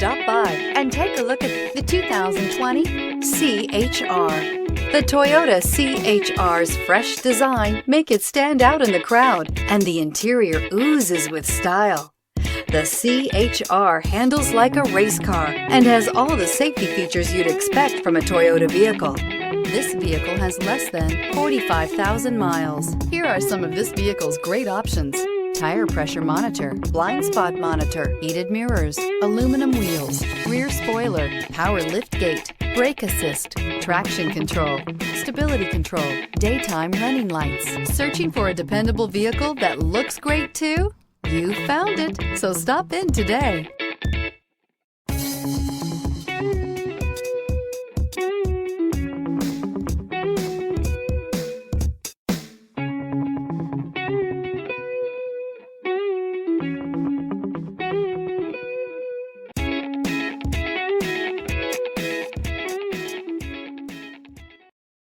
Stop by and take a look at the 2020 C-HR. The Toyota C-HR's fresh design make it stand out in the crowd, and the interior oozes with style. The C-HR handles like a race car and has all the safety features you'd expect from a Toyota vehicle. This vehicle has less than 45,000 miles. Here are some of this vehicle's great options: tire pressure monitor, blind spot monitor, heated mirrors, aluminum wheels, rear spoiler, power lift gate, brake assist, traction control, stability control, daytime running lights. Searching for a dependable vehicle that looks great too? You found it, so stop in today.